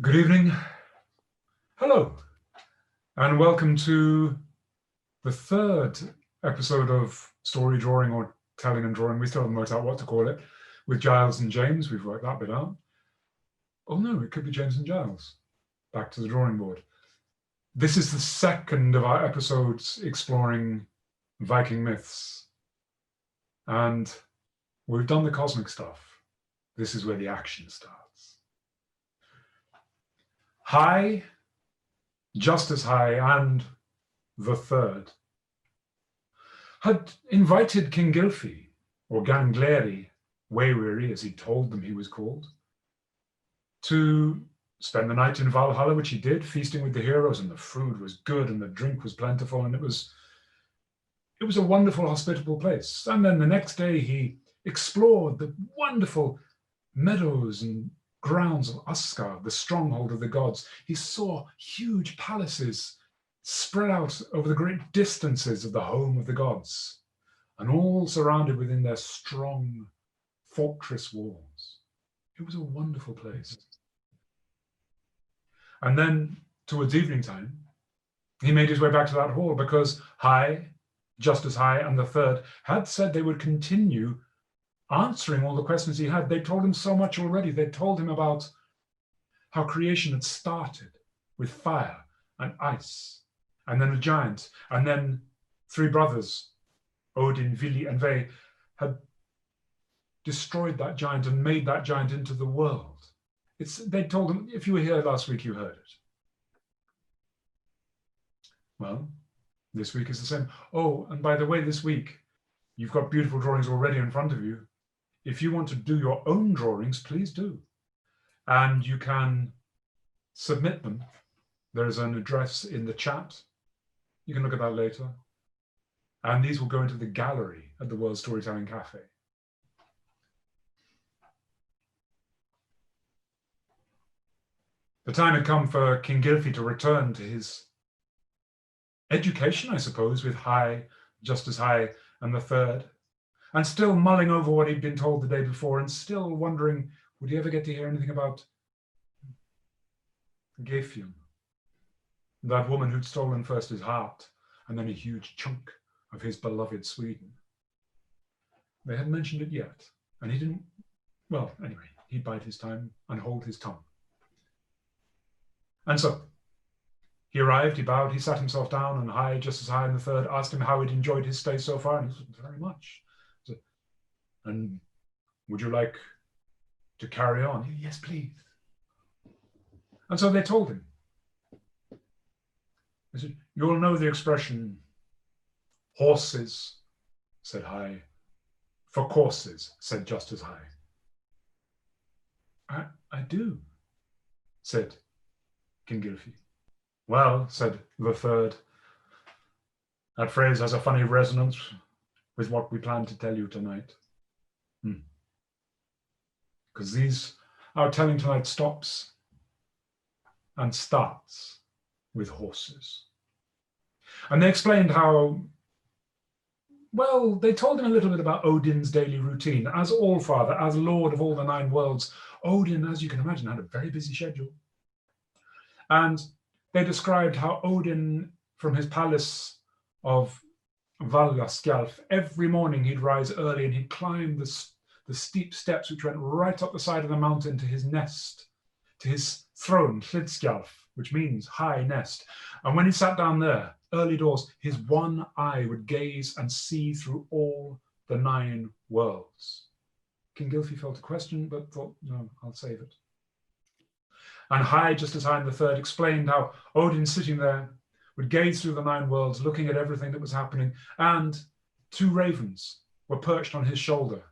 Good evening. Hello, and welcome to the third episode of Story Drawing or Telling and Drawing. We still haven't worked out what to call it. With Giles and James, we've worked that bit out. Oh no, it could be James and Giles. Back to the drawing board. This is the second of our episodes exploring Viking myths. And we've done the cosmic stuff. This is where the action starts. High, just as high, and the third had invited King Gylfi, or Gangleri, Wayweary as he told them he was called, to spend the night in Valhalla, which he did, feasting with the heroes, and the food was good and the drink was plentiful, and it was a wonderful, hospitable place. And then the next day he explored the wonderful meadows and grounds of Asgard, the stronghold of the gods. He saw huge palaces spread out over the great distances of the home of the gods, and all surrounded within their strong fortress walls. It was a wonderful place. And then, towards evening time, he made his way back to that hall because High, just as High, and the third had said they would continue answering all the questions he had. They told him so much already. They told him about how creation had started with fire and ice, and then a giant, and then three brothers, Odin, Vili, and Ve, had destroyed that giant and made that giant into the world. They told him, if you were here last week, you heard it. Well, this week is the same. Oh, and by the way, this week, you've got beautiful drawings already in front of you. If you want to do your own drawings, please do. And you can submit them. There is an address in the chat. You can look at that later. And these will go into the gallery at the World Storytelling Cafe. The time had come for King Gylfi to return to his education, I suppose, with High, just as High, and the third. And still mulling over what he'd been told the day before, and still wondering, would he ever get to hear anything about Gefjun, that woman who'd stolen first his heart and then a huge chunk of his beloved Sweden. They hadn't mentioned it yet, and he didn't, well, anyway, he'd bide his time and hold his tongue. And so, he arrived, he bowed, he sat himself down, and High, just as High, and the third asked him how he'd enjoyed his stay so far, and he said, very much. And would you like to carry on? Yes, please. And so they told him. They said, you'll know the expression, horses, said High. For courses, said just as High. I do, said King Gylfi. Well, said the third, that phrase has a funny resonance with what we plan to tell you tonight. Because our telling tonight stops and starts with horses. And they explained how, well, they told him a little bit about Odin's daily routine. As All-Father, as Lord of all the 9 worlds, Odin, as you can imagine, had a very busy schedule. And they described how Odin, from his palace of Valaskjalf, every morning he'd rise early and he'd climb the steep steps which went right up the side of the mountain to his nest, to his throne, Hlidskjalf, which means high nest. And when he sat down there, early doors, his one eye would gaze and see through all the 9 worlds. King Gylfi felt a question, but thought, no, I'll save it. And High, just as High, and the third, explained how Odin, sitting there, would gaze through the 9 worlds, looking at everything that was happening, and 2 ravens were perched on his shoulder,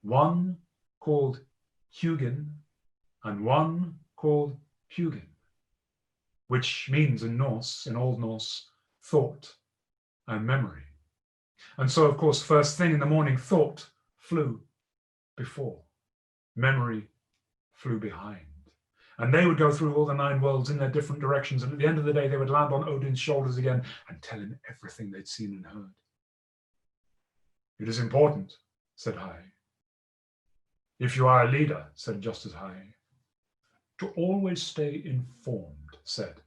one called Hugin and one called Hugin, which means in Norse, in Old Norse, thought and memory. And so, of course, first thing in the morning, thought flew before, memory flew behind. And they would go through all the 9 worlds in their different directions, and at the end of the day, they would land on Odin's shoulders again and tell him everything they'd seen and heard. It is important, said High. If you are a leader, said just as High, to always stay informed, said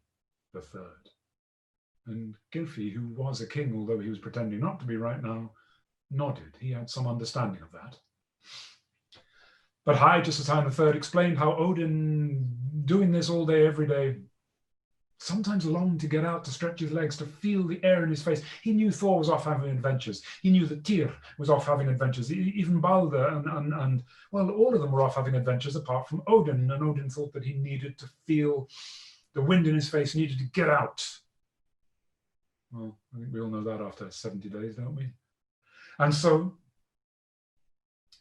the third. And Gylfi, who was a king, although he was pretending not to be right now, nodded. He had some understanding of that. But Justin the third explained how Odin, doing this all day, every day, sometimes longed to get out, to stretch his legs, to feel the air in his face. He knew Thor was off having adventures. He knew that Tyr was off having adventures. Even Balder and well, all of them were off having adventures apart from Odin. And Odin thought that he needed to feel the wind in his face, needed to get out. Well, I think we all know that after 70 days, don't we? And so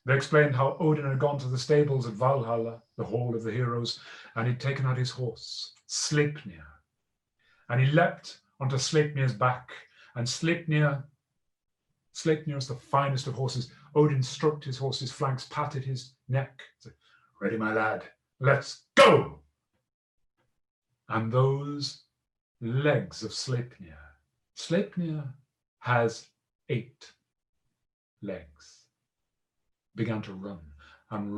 they explained how Odin had gone to the stables at Valhalla, the hall of the heroes, and he'd taken out his horse, Sleipnir. And he leapt onto Sleipnir's back, and Sleipnir is the finest of horses. Odin stroked his horse's flanks, patted his neck, said, "Ready, my lad, let's go!" And those legs of Sleipnir has 8 legs, began to run and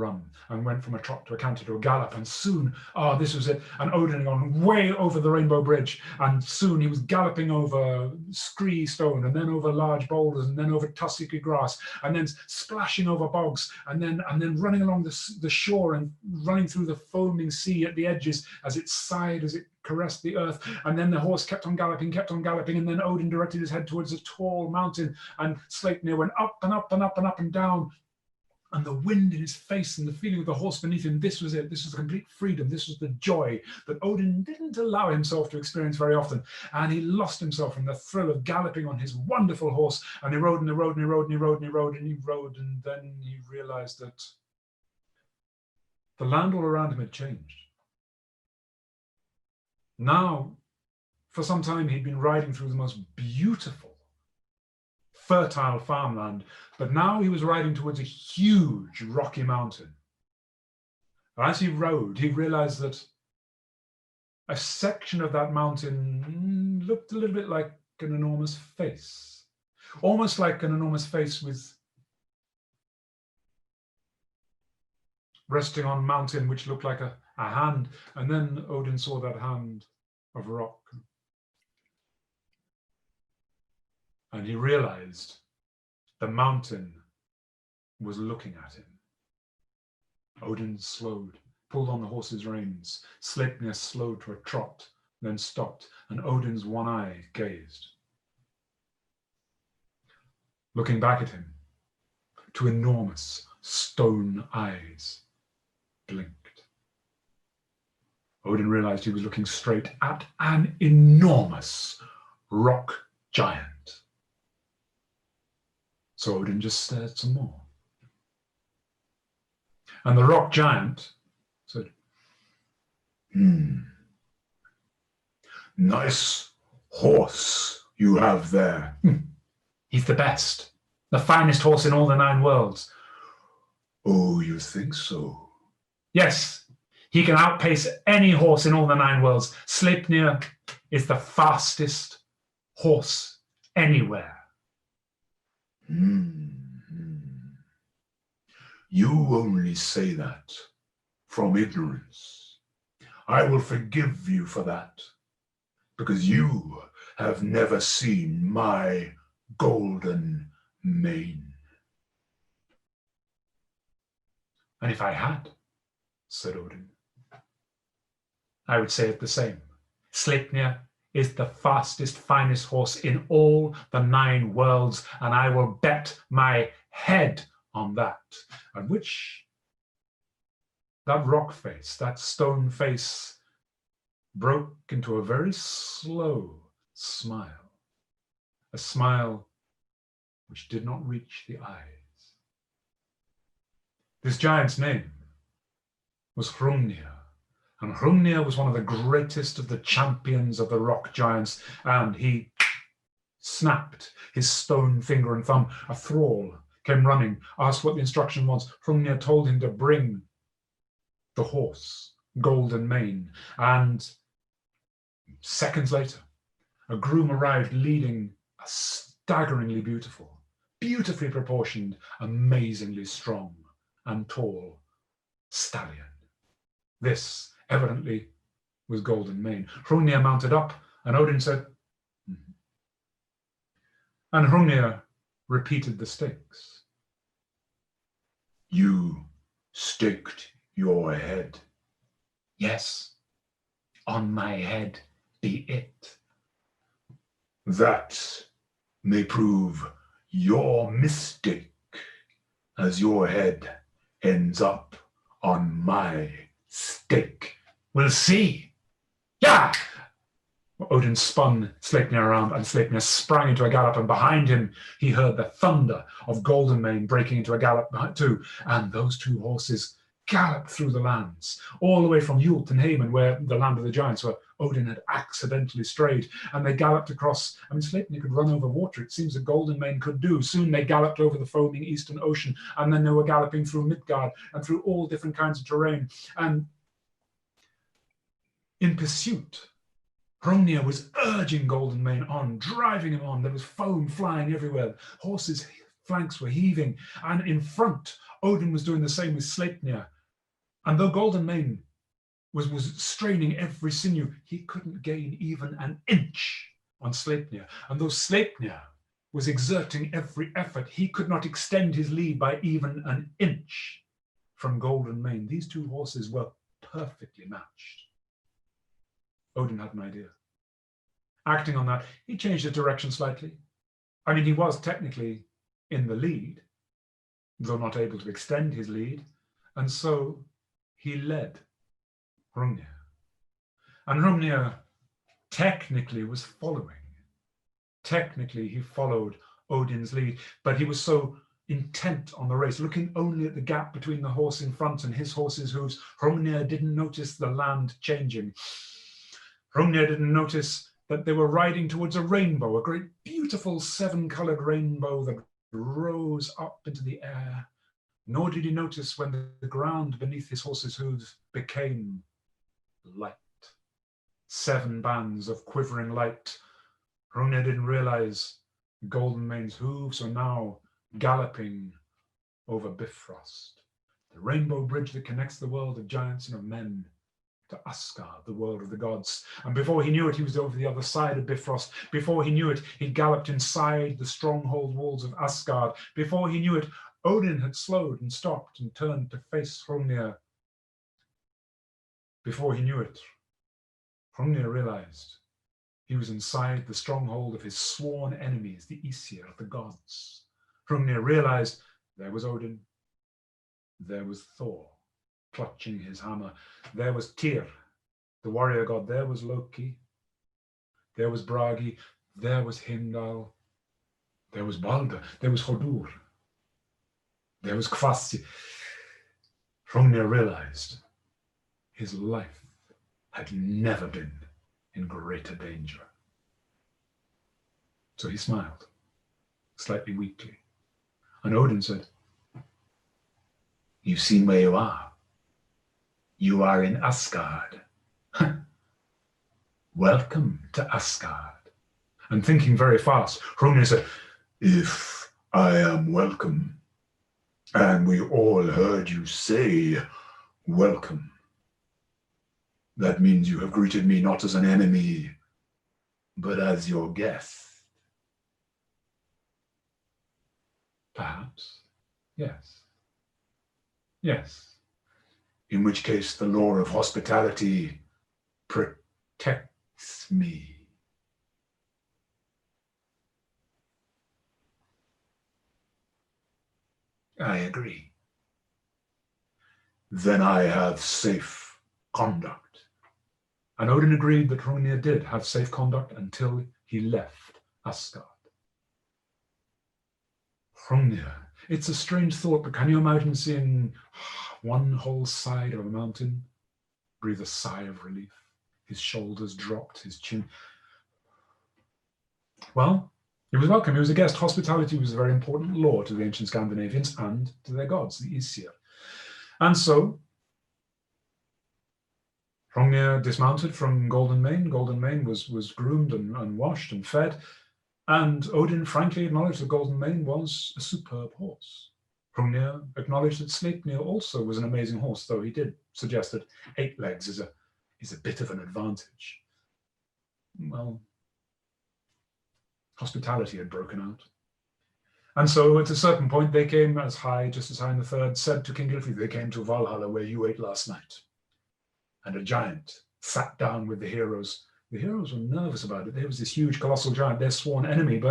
went from a trot to a canter to a gallop, and soon, this was it, and Odin had gone way over the Rainbow Bridge, and soon he was galloping over scree stone, and then over large boulders, and then over tussocky grass, and then splashing over bogs, and then running along the shore and running through the foaming sea at the edges as it sighed, as it caressed the earth. And then the horse kept on galloping, and then Odin directed his head towards a tall mountain, and Sleipnir went up and up and up and up and down. And the wind in his face and the feeling of the horse beneath him, this was it. This was the complete freedom. This was the joy that Odin didn't allow himself to experience very often. And he lost himself in the thrill of galloping on his wonderful horse. And he rode and he rode and he rode and he rode and he rode and he rode. And then he realized that the land all around him had changed. Now, for some time, he'd been riding through the most beautiful, fertile farmland, but now he was riding towards a huge rocky mountain. And as he rode, he realized that a section of that mountain looked a little bit like an enormous face, almost like an enormous face with resting on a mountain which looked like a hand. And then Odin saw that hand of rock. And he realized the mountain was looking at him. Odin slowed, pulled on the horse's reins. Sleipnir slowed to a trot, then stopped, and Odin's one eye gazed. Looking back at him, 2 enormous stone eyes blinked. Odin realized he was looking straight at an enormous rock giant. So Odin just stared some more. And the rock giant said, "Nice horse you have there." "He's the best, the finest horse in all the 9 worlds. "Oh, you think so?" "Yes, he can outpace any horse in all the 9 worlds. Sleipnir is the fastest horse anywhere." "You only say that from ignorance. I will forgive you for that, because you have never seen my golden mane." "And if I had," said Odin, "I would say it the same. Sleipnir is the fastest, finest horse in all the 9 worlds, and I will bet my head on that." At which that rock face, that stone face, broke into a very slow smile, a smile which did not reach the eyes. This giant's name was Hrungnir. And Hrungnir was one of the greatest of the champions of the rock giants, and he snapped his stone finger and thumb. A thrall came running, asked what the instruction was. Hrungnir told him to bring the horse, Golden Mane, and seconds later, a groom arrived leading a staggeringly beautiful, beautifully proportioned, amazingly strong and tall stallion. This evidently was Golden Mane. Hrungnir mounted up, and Odin said, "Mhm." And Hrungnir repeated the stakes. You staked your head. Yes, on my head be it. That may prove your mistake, as your head ends up on my stake. We'll see. Yeah! Odin spun Sleipnir around, and Sleipnir sprang into a gallop, and behind him he heard the thunder of Golden Mane breaking into a gallop too, and those two horses galloped through the lands, all the way from Jotunheim, where the land of the giants, where Odin had accidentally strayed, and they galloped across. I mean, Sleipnir could run over water, it seems that Golden Mane could do. Soon they galloped over the foaming eastern ocean, and then they were galloping through Midgard and through all different kinds of terrain. And in pursuit, Hrungnir was urging Golden Mane on, driving him on. There was foam flying everywhere. Horses' flanks were heaving. And in front, Odin was doing the same with Sleipnir. And though Golden Mane was straining every sinew, he couldn't gain even an inch on Sleipnir. And though Sleipnir was exerting every effort, he could not extend his lead by even an inch from Golden Mane. These two horses were perfectly matched. Odin had an idea. Acting on that, he changed his direction slightly. I mean, he was technically in the lead, though not able to extend his lead, and so he led Hrungnir. And Hrungnir technically was following. Technically, he followed Odin's lead, but he was so intent on the race, looking only at the gap between the horse in front and his horse's hooves. Hrungnir didn't notice the land changing. Hrungnir didn't notice that they were riding towards a rainbow, a great beautiful 7-colored rainbow that rose up into the air. Nor did he notice when the ground beneath his horse's hooves became light. 7 bands of quivering light. Hrungnir didn't realize Golden Mane's hooves are now galloping over Bifrost, the rainbow bridge that connects the world of giants and of men to Asgard, the world of the gods. And before he knew it, he was over the other side of Bifrost. Before he knew it, he galloped inside the stronghold walls of Asgard. Before he knew it, Odin had slowed and stopped and turned to face Hrungnir. Before he knew it, Hrungnir realized he was inside the stronghold of his sworn enemies, the Aesir, the gods. Hrungnir realized there was Odin, there was Thor, clutching his hammer. There was Tyr, the warrior god. There was Loki. There was Bragi. There was Heimdall. There was Balder. There was Hodur. There was Kvasir. Hrungnir realized his life had never been in greater danger. So he smiled, slightly weakly. And Odin said, "You've seen where you are. You are in Asgard. Welcome to Asgard." And thinking very fast, Hrungnir said, "If I am welcome, and we all heard you say welcome, that means you have greeted me not as an enemy, but as your guest." Perhaps. Yes. Yes. In which case the law of hospitality protects me. I agree. Then I have safe conduct. And Odin agreed that Hrungnir did have safe conduct until he left Asgard. Hrungnir. It's a strange thought, but can you imagine seeing one whole side of a mountain, breathe a sigh of relief, his shoulders dropped, his chin? Well, he was welcome. He was a guest. Hospitality was a very important law to the ancient Scandinavians and to their gods, the Aesir. And so Hrungnir dismounted from Golden Mane. Golden Mane was groomed and washed and fed. And Odin frankly acknowledged that Golden Mane was a superb horse. Hrungnir acknowledged that Sleipnir also was an amazing horse, though he did suggested 8 legs is a bit of an advantage. Well, hospitality had broken out. And so at a certain point, they came as high, just as high in the third, said to King Gilfrey, they came to Valhalla where you ate last night. And a giant sat down with the heroes. The heroes were nervous about it. There was this huge, colossal giant, their sworn enemy,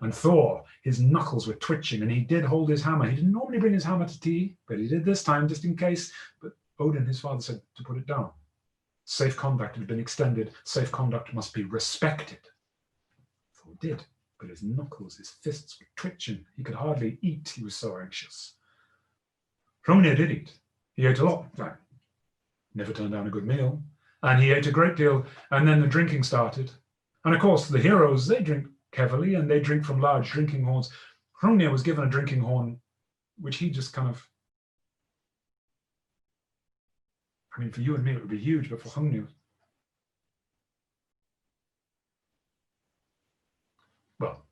and Thor, his knuckles were twitching, and he did hold his hammer. He didn't normally bring his hammer to tea, but he did this time, just in case. But Odin, his father, said to put it down. Safe conduct had been extended. Safe conduct must be respected. Thor did, but his knuckles, his fists were twitching. He could hardly eat. He was so anxious. Hrungnir did eat. He ate a lot. Never turned down a good meal. And he ate a great deal. And then the drinking started. And of course, the heroes, they drink heavily, and they drink from large drinking horns. Hrungnir was given a drinking horn, which he just kind of, I mean, for you and me, it would be huge, but for Hrungnir, well,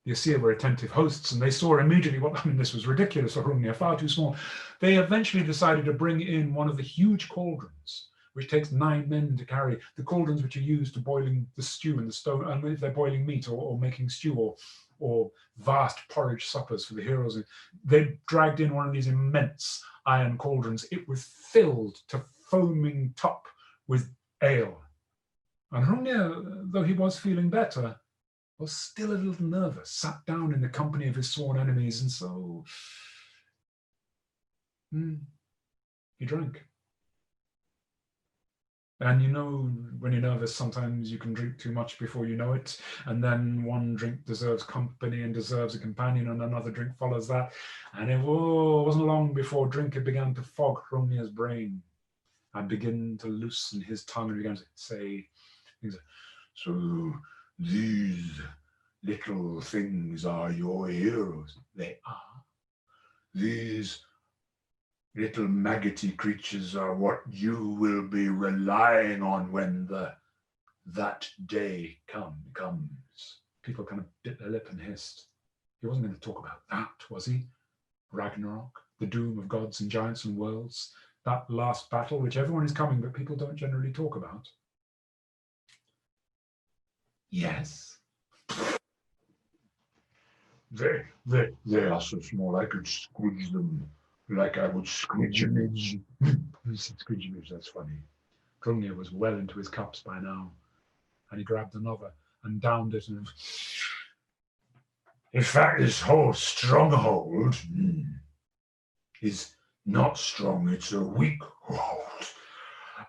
the Aesir were attentive hosts, and they saw immediately what, I mean, this was ridiculous for Hrungnir, far too small. They eventually decided to bring in one of the huge cauldrons, which takes 9 men to carry, the cauldrons which are used to boiling the stew in the stone, and if they're boiling meat or making stew or vast porridge suppers for the heroes. They dragged in one of these immense iron cauldrons. It was filled to foaming top with ale. And Hrungnir, though he was feeling better, was still a little nervous, sat down in the company of his sworn enemies, and so he drank. And you know, when you're nervous, sometimes you can drink too much before you know it. And then one drink deserves company and deserves a companion, and another drink follows that. And it wasn't long before drink had begun to fog Hrungnir's brain and begin to loosen his tongue, and began to say things like, so these little things are your heroes. They are. These little maggoty creatures are what you will be relying on when that day comes. People kind of bit their lip and hissed. He wasn't going to talk about that, was he? Ragnarok, the doom of gods and giants and worlds, that last battle which everyone is coming, but people don't generally talk about. Yes. They are so small I could squeeze them like I would squeeze an edge. He said, squeeze an edge, that's funny. Hrungnir was well into his cups by now, and he grabbed another and downed it. And in fact, this whole stronghold is not strong, it's a weak hold.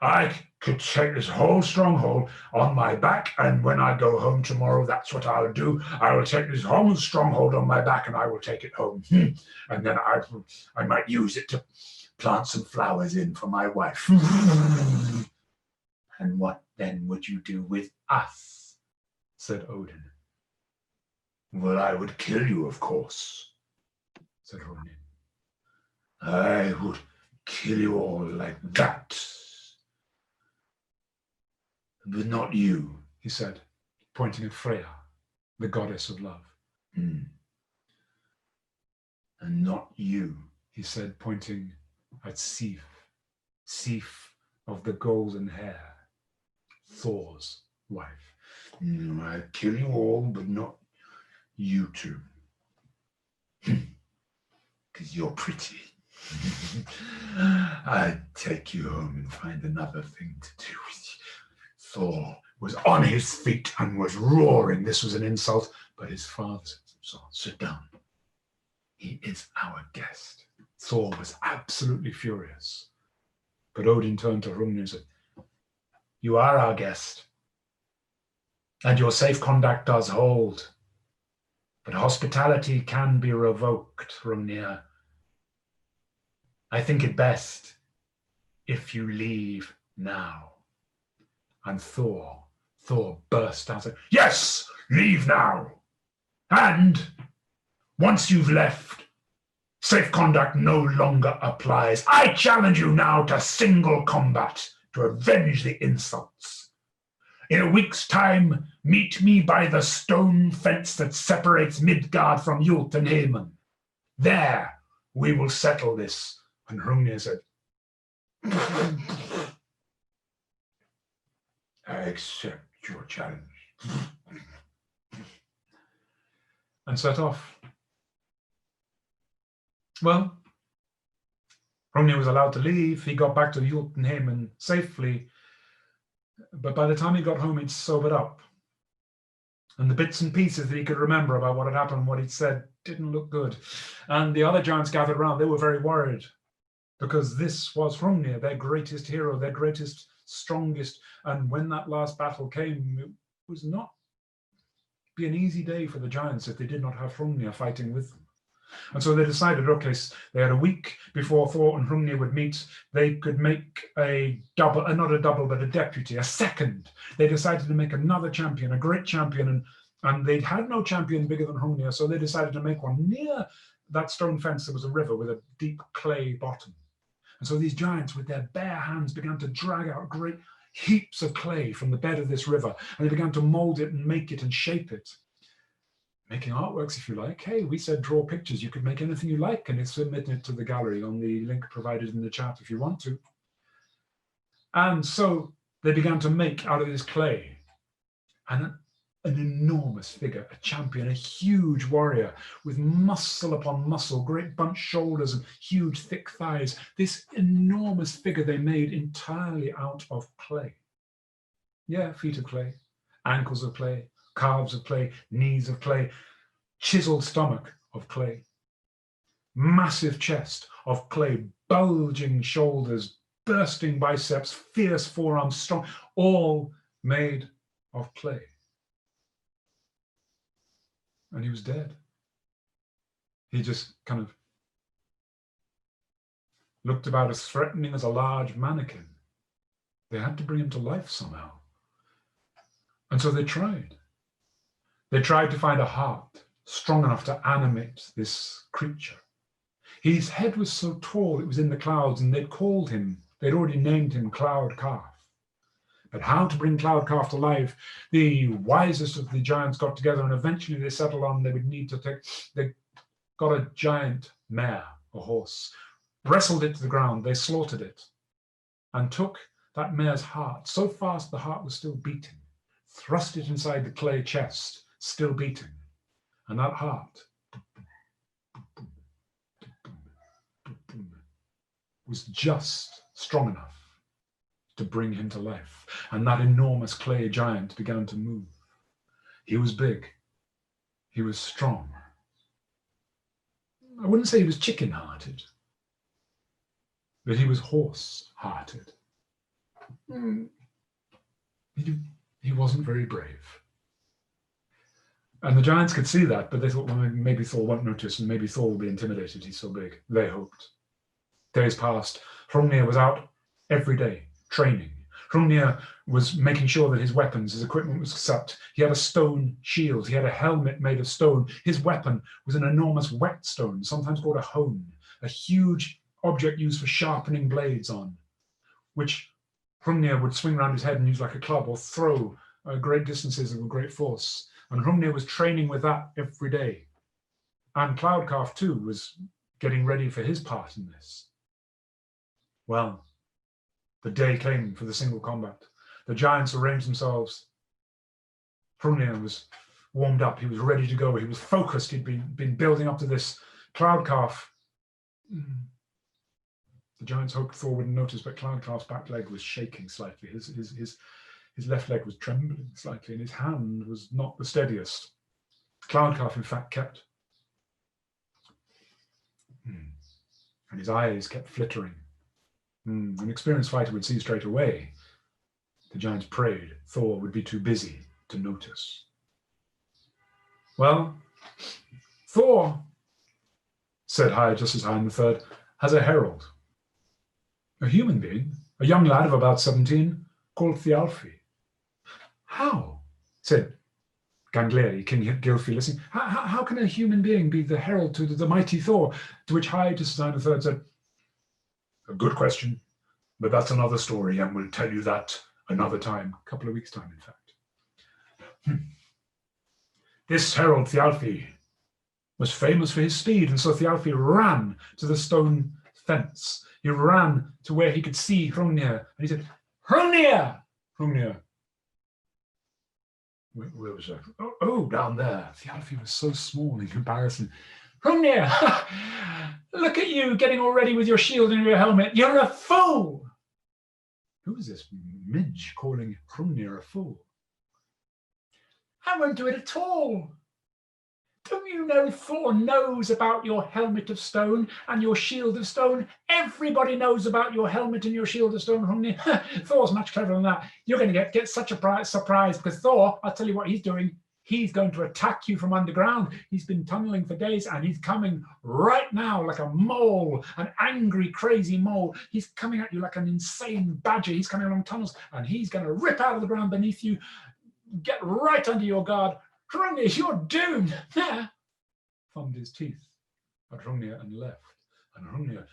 I could take this whole stronghold on my back, and when I go home tomorrow, that's what I'll do. I will take this whole stronghold on my back, and I will take it home. And then I might use it to plant some flowers in for my wife. And what then would you do with us? Said Odin. Well, I would kill you, of course, said Hrungnir. I would kill you all like that. But not you, he said, pointing at Freya, the goddess of love. And not you, he said, pointing at Sif of the golden hair, Thor's wife. I'd kill you all, but not you two. Because you're pretty. I'd take you home and find another thing to do with you. Thor was on his feet and was roaring. This was an insult, but his father said, sit down. He is our guest. Thor was absolutely furious. But Odin turned to Hrungnir and said, you are our guest, and your safe conduct does hold. But hospitality can be revoked, Hrungnir. I think it best if you leave now. And Thor burst out, yes, leave now. And once you've left, safe conduct no longer applies. I challenge you now to single combat to avenge the insults. In a week's time, meet me by the stone fence that separates Midgard from Jotunheimen. There we will settle this. And Hrungnir said, I accept your challenge. And set off. Well, Hrungnir was allowed to leave. He got back to Jotunheim safely, but by the time he got home, he'd sobered up. And the bits and pieces that he could remember about what had happened, what he'd said, didn't look good. And the other giants gathered around. They were very worried because this was Hrungnir, their greatest hero, their greatest, strongest. And when that last battle came, it was not be an easy day for the giants if they did not have Hrungnir fighting with them. And so they decided, okay, they had a week before Thor and Hrungnir would meet. They could make a double, not a double, but a deputy, a second. They decided to make another champion, a great champion, and they'd had no champion bigger than Hrungnir, so they decided to make one. Near that stone fence, there was a river with a deep clay bottom. And so these giants, with their bare hands, began to drag out great heaps of clay from the bed of this river, and they began to mold it and make it and shape it. Making artworks, if you like. Hey, we said draw pictures. You could make anything you like, and it's submitted to the gallery on the link provided in the chat if you want to. And so they began to make out of this clay an enormous figure, a champion, a huge warrior with muscle upon muscle, great bunched shoulders and huge thick thighs. This enormous figure they made entirely out of clay. Yeah, feet of clay, ankles of clay, calves of clay, knees of clay, chiseled stomach of clay, massive chest of clay, bulging shoulders, bursting biceps, fierce forearms, strong, all made of clay. And he was dead. He just kind of looked about as threatening as a large mannequin. They had to bring him to life somehow. And so they tried. They tried to find a heart strong enough to animate this creature. His head was so tall, it was in the clouds, and they'd called him, they'd already named him Cloud Calf. But how to bring Cloud Calf to life, the wisest of the giants got together, and eventually they settled on they would need to they got a giant mare, a horse, wrestled it to the ground, they slaughtered it, and took that mare's heart, so fast the heart was still beating, thrust it inside the clay chest, still beating, and that heart was just strong enough to bring him to life. And that enormous clay giant began to move. He was big. He was strong. I wouldn't say he was chicken-hearted, but he was horse-hearted. He wasn't very brave. And the giants could see that, but they thought, well, maybe Thor won't notice, and maybe Thor will be intimidated. He's so big. They hoped. Days passed. Hrungnir was out every day, training. Hrungnir was making sure that his weapons, his equipment was set. He had a stone shield. He had a helmet made of stone. His weapon was an enormous whetstone, sometimes called a hone, a huge object used for sharpening blades on, which Hrungnir would swing around his head and use like a club or throw great distances with great force. And Hrungnir was training with that every day. And Cloud Calf too was getting ready for his part in this. Well, the day came for the single combat. The giants arranged themselves. Hrungnir was warmed up. He was ready to go. He was focused. He'd been building up to this. Cloud Calf. The giants hoped Thor wouldn't notice, but Cloud Calf's back leg was shaking slightly. His left leg was trembling slightly, and his hand was not the steadiest. Cloud Calf, in fact, kept. And his eyes kept flittering. An experienced fighter would see straight away. The giants prayed Thor would be too busy to notice. Well, Thor, said Justice High in the Third, has a herald. A human being, a young lad of about 17, called Thialfi. How? Said Gangleri, King Gylfi, listening. How can a human being be the herald to the mighty Thor? To which High Justice High in the Third said, a good question, but that's another story, and we'll tell you that another time, a couple of weeks' time, in fact. This herald, Thialfi, was famous for his speed, and so Thialfi ran to the stone fence. He ran to where he could see Hrungnir, and he said, Hrungnir! Hrungnir. Where was I? Oh, down there. Thialfi was so small in comparison. Hrungnir, look at you getting all ready with your shield and your helmet. You're a fool! Who is this midge calling Hrungnir a fool? I won't do it at all. Don't you know Thor knows about your helmet of stone and your shield of stone? Everybody knows about your helmet and your shield of stone, Hrungnir. Thor's much cleverer than that. You're going to get such a surprise because Thor, I'll tell you what he's doing. He's going to attack you from underground. He's been tunneling for days and he's coming right now like a mole, an angry, crazy mole. He's coming at you like an insane badger. He's coming along tunnels and he's going to rip out of the ground beneath you, get right under your guard. Hrungnir, you're doomed. There, thumbed his teeth at Hrungnir and left. And Hrungnir,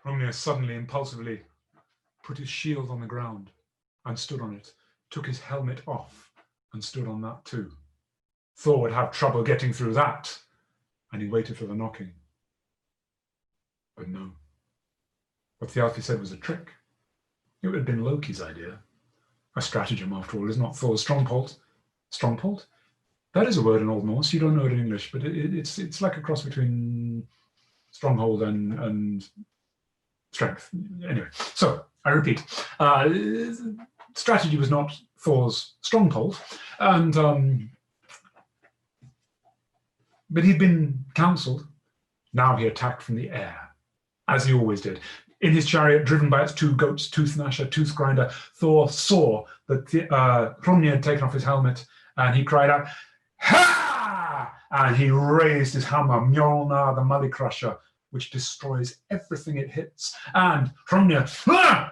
Hrungnir suddenly, impulsively put his shield on the ground and stood on it, took his helmet off and stood on that too. Thor would have trouble getting through that, and he waited for the knocking. But no. What Thialfi said was a trick. It would have been Loki's idea. A stratagem, after all, is not Thor's stronghold. Stronghold? That is a word in Old Norse. You don't know it in English, but it's like a cross between stronghold and strength. Anyway, so I repeat, strategy was not Thor's stronghold, and but he'd been counselled. Now he attacked from the air, as he always did. In his chariot, driven by its two goats, Tooth Gnasher, Tooth Grinder, Thor saw that Hrungnir had taken off his helmet, and he cried out, "Ha!" And he raised his hammer, Mjolnir, the Muddy Crusher, which destroys everything it hits. And Hrungnir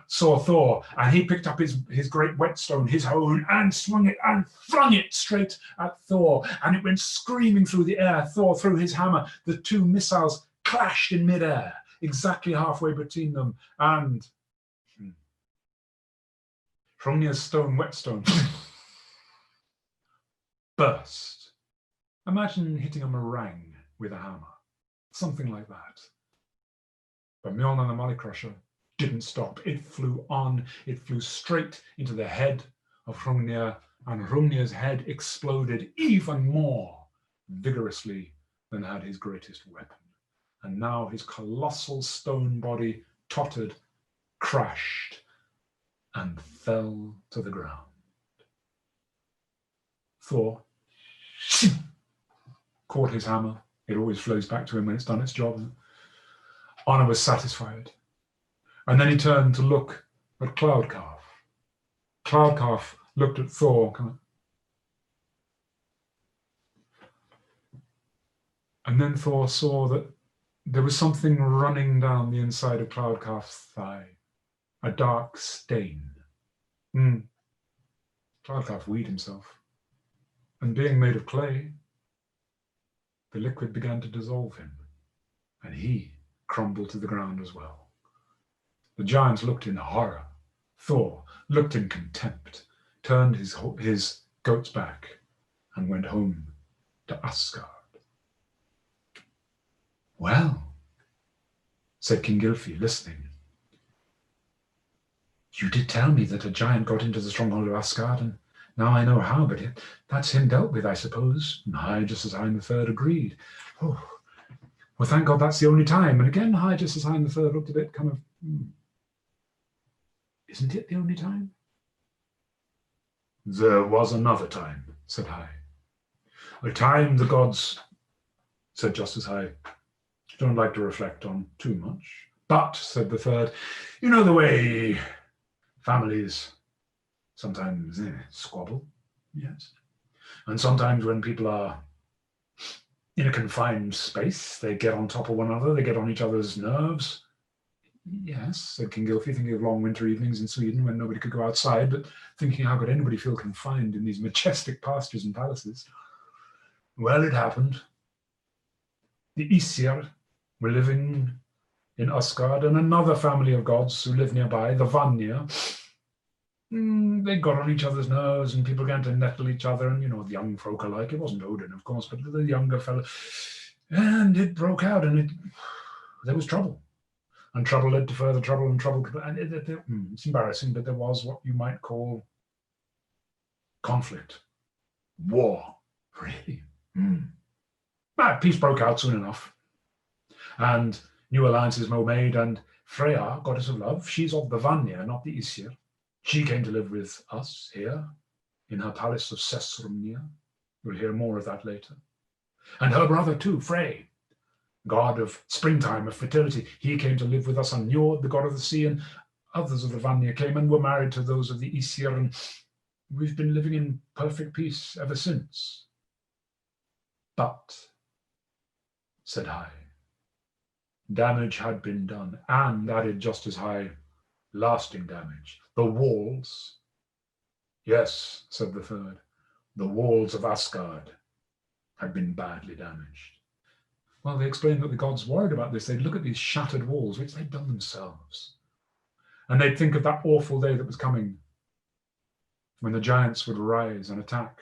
saw Thor, and he picked up his great whetstone, his hone, and swung it and flung it straight at Thor, and it went screaming through the air. Thor threw his hammer. The two missiles clashed in midair, exactly halfway between them, and Hrungnir's whetstone burst. Imagine hitting a meringue with a hammer, something like that. But Mjolnir the Muddy Crusher didn't stop. It flew on. It flew straight into the head of Hrungnir, and Hrungnir's head exploded even more vigorously than had his greatest weapon. And now his colossal stone body tottered, crashed, and fell to the ground. Thor caught his hammer. It always flows back to him when it's done its job. Honor was satisfied. And then he turned to look at Cloudcalf. Cloudcalf looked at Thor. And then Thor saw that there was something running down the inside of Cloudcalf's thigh, a dark stain. Cloudcalf weed himself, and being made of clay, the liquid began to dissolve him, and he crumbled to the ground as well. The giants looked in horror. Thor looked in contempt, turned his goats back, and went home to Asgard. Well, said King Gylfi, listening, you did tell me that a giant got into the stronghold of Asgard, and now I know how, but that's him dealt with, I suppose. And High Justice Hein III agreed. Oh, well, thank God that's the only time. And again, High Justice Hein III looked a bit kind of, isn't it the only time? There was another time, said High. A time the gods, said Justice High, don't like to reflect on too much. But, said the third, you know the way families sometimes squabble, yes. And sometimes when people are in a confined space, they get on top of one another, they get on each other's nerves. Yes, said King Gylfi, thinking of long winter evenings in Sweden when nobody could go outside, but thinking how could anybody feel confined in these majestic pastures and palaces? Well, it happened. The Aesir were living in Asgard, and another family of gods who lived nearby, the Vanir, they got on each other's nerves, and people began to nettle each other, and the young folk alike. It wasn't Odin, of course, but the younger fellow. And it broke out, and there was trouble. And trouble led to further trouble and trouble. And it's embarrassing, but there was what you might call conflict. War. Really? But peace broke out soon enough. And new alliances were made, and Freya, goddess of love, she's of the Vanya, not the Aesir. She came to live with us here in her palace of Sesrumnia. You'll hear more of that later. And her brother too, Frey, god of springtime, of fertility, he came to live with us, and Njord, the god of the sea, and others of the Vanya came and were married to those of the Aesir, and we've been living in perfect peace ever since. But, said High, damage had been done, and added just as high, lasting damage. The walls. Yes, said the third, the walls of Asgard had been badly damaged. Well, they explained that the gods worried about this. They'd look at these shattered walls, which they'd done themselves. And they'd think of that awful day that was coming, when the giants would rise and attack.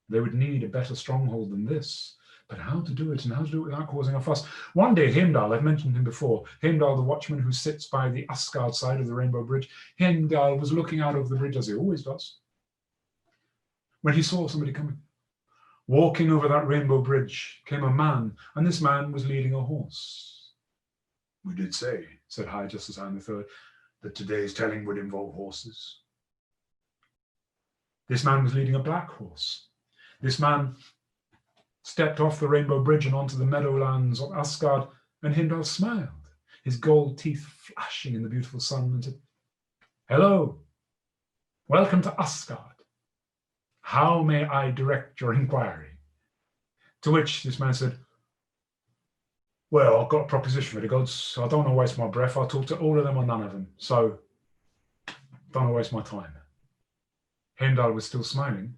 They would need a better stronghold than this. But how to do it, and how to do it without causing a fuss? One day, Heimdall, I've mentioned him before, Heimdall, the watchman who sits by the Asgard side of the Rainbow Bridge, Heimdall was looking out over the bridge, as he always does, when he saw somebody coming. Walking over that Rainbow Bridge came a man, and this man was leading a horse. We did say, said High, just as I the third, that today's telling would involve horses. This man was leading a black horse. This man stepped off the Rainbow Bridge and onto the meadowlands of Asgard, and Heimdall smiled, his gold teeth flashing in the beautiful sun, and said, "Hello, welcome to Asgard. How may I direct your inquiry?" To which this man said, "Well, I've got a proposition for the gods, so I don't want to waste my breath. I'll talk to all of them or none of them, so don't want to waste my time." Heimdall was still smiling,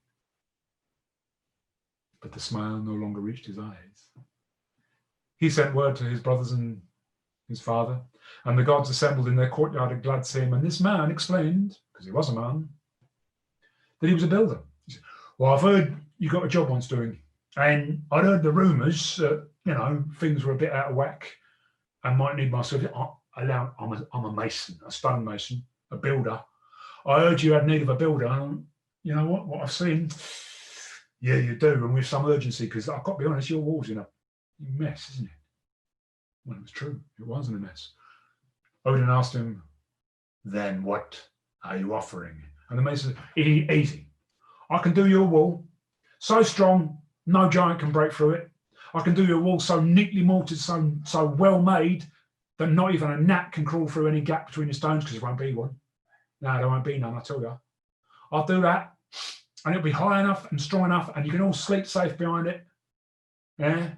but the smile no longer reached his eyes. He sent word to his brothers and his father, and the gods assembled in their courtyard at Gladsheim, and this man explained, because he was a man, that he was a builder. He said, "Well, I've heard you got a job once doing, and I'd heard the rumours that, things were a bit out of whack and might need my service. I'm a mason, a stone mason, a builder. I heard you had need of a builder, and you know what I've seen? Yeah, you do, and with some urgency, because I've got to be honest, your wall's in a mess, isn't it?" Well, it was true. It was in a mess. Odin asked him, "Then what are you offering?" And the mason said, "Easy. I can do your wall so strong, no giant can break through it. I can do your wall so neatly mortared, so well made, that not even a gnat can crawl through any gap between the stones, because there won't be one. No, there won't be none, I tell you. I'll do that, and it'll be high enough and strong enough, and you can all sleep safe behind it. Yeah,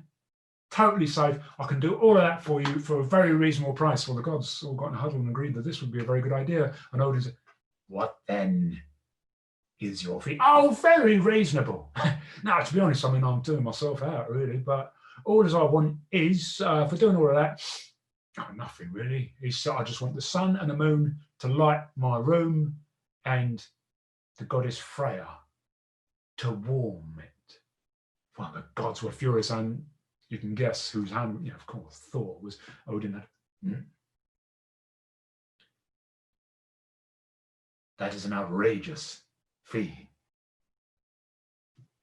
totally safe. I can do all of that for you for a very reasonable price." Well, the gods all got in a huddle and agreed that this would be a very good idea. And Odin said, "What then is your fee?" "Oh, very reasonable." Now, to be honest, I'm doing myself out, really, but all as I want is, for doing all of that, nothing really. I just want the sun and the moon to light my room, and the goddess Freya to warm it. Well, the gods were furious, and you can guess whose hand, of course, Thor was. Odin had. That is an outrageous fee.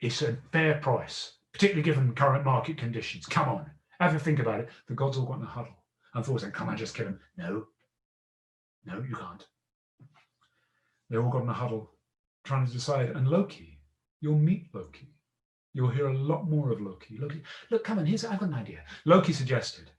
It's a fair price, particularly given current market conditions. Come on, have a think about it. The gods all got in a huddle, and Thor said, "Come on, just kill him." No, you can't. They all got in a huddle, trying to decide. And Loki, you'll meet Loki. You'll hear a lot more of Loki. Look, come on, I've got an idea. Loki suggested,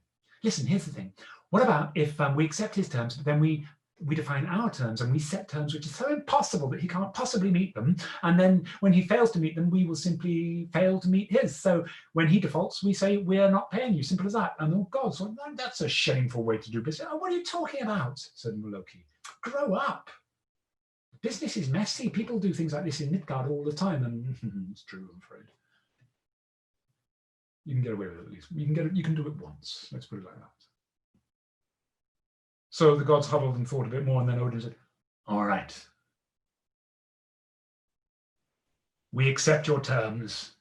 "Listen, here's the thing. What about if we accept his terms, but then we define our terms, and we set terms which are so impossible that he can't possibly meet them, and then when he fails to meet them, we will simply fail to meet his. So when he defaults, we say, we're not paying you, simple as that." And oh God, so that's a shameful way to do business. "Oh, what are you talking about?" said Loki. "Grow up. Business is messy. People do things like this in Midgard all the time," and it's true, I'm afraid. You can get away with it at least. You can do it once. Let's put it like that. So the gods huddled and thought a bit more, and then Odin said, "All right, We accept your terms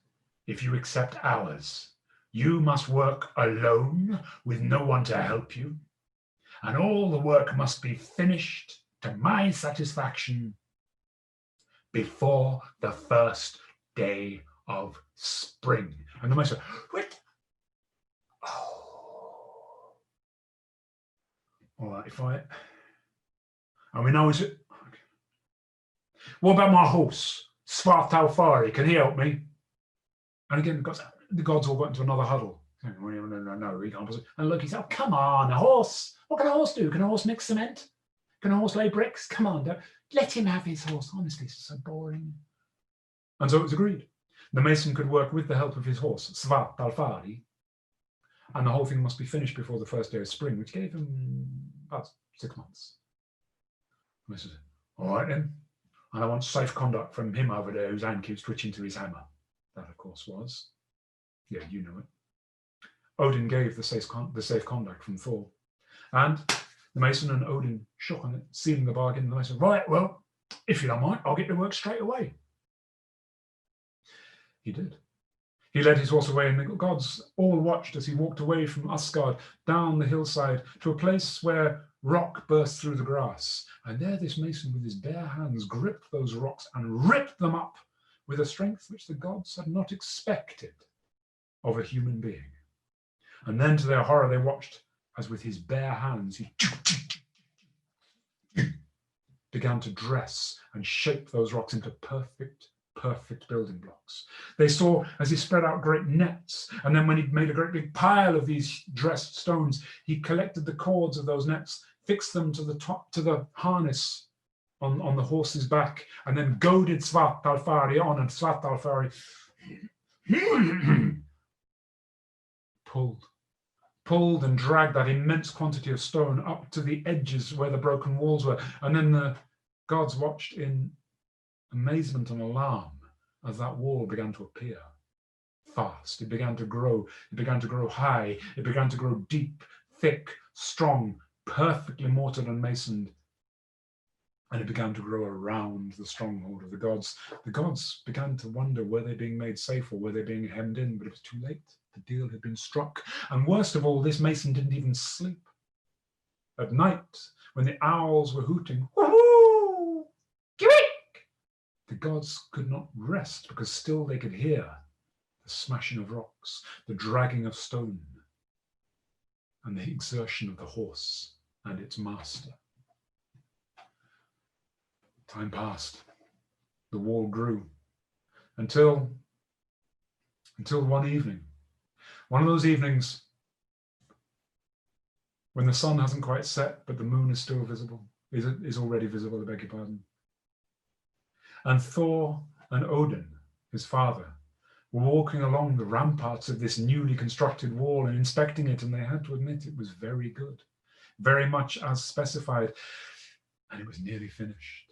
if you accept ours. You must work alone with no one to help you, and all the work must be finished to my satisfaction before the first day of spring. And the master said, "What? Oh. All right, now is it? What about my horse, Svartalfari? Can he help me?" And again, the gods all got into another huddle. No, he can't. And look, he said, "Oh, come on, a horse. What can a horse do? Can a horse mix cement? Can a horse lay bricks? Come on, let him have his horse. Honestly, it's so boring." And so it was agreed. The mason could work with the help of his horse, Svartalfari, and the whole thing must be finished before the first day of spring, which gave him about 6 months. And I said, "All right then. And I want safe conduct from him over there whose hand keeps twitching to his hammer." That, of course, was, yeah, you know it. Odin gave the safe conduct from Thor. And the mason and Odin shook on it, sealing the bargain. And the mason said, "Right, well, if you don't mind, I'll get to work straight away." He did. He led his horse away, and the gods all watched as he walked away from Asgard down the hillside to a place where rock burst through the grass. And there this mason with his bare hands gripped those rocks and ripped them up with a strength which the gods had not expected of a human being. And then to their horror they watched as with his bare hands he began to dress and shape those rocks into perfect building blocks. They saw as he spread out great nets, and then when he'd made a great big pile of these dressed stones, he collected the cords of those nets, fixed them to the harness on the horse's back, and then goaded Svartalfari on, and Svartalfari pulled and dragged that immense quantity of stone up to the edges where the broken walls were. And then the gods watched in amazement and alarm as that wall began to appear fast. It began to grow. It began to grow high. It began to grow deep, thick, strong, perfectly mortared and masoned. And it began to grow around the stronghold of the gods. The gods began to wonder, were they being made safe or were they being hemmed in? But it was too late. The deal had been struck. And worst of all, this mason didn't even sleep. At night, when the owls were hooting, "Woohoo! Kiwik!" the gods could not rest because still they could hear the smashing of rocks, the dragging of stone, and the exertion of the horse and its master. Time passed. The wall grew until one evening. One of those evenings when the sun hasn't quite set, but the moon is still visible, is already visible, I beg your pardon. And Thor and Odin, his father, were walking along the ramparts of this newly constructed wall and inspecting it, and they had to admit it was very good, very much as specified, and it was nearly finished.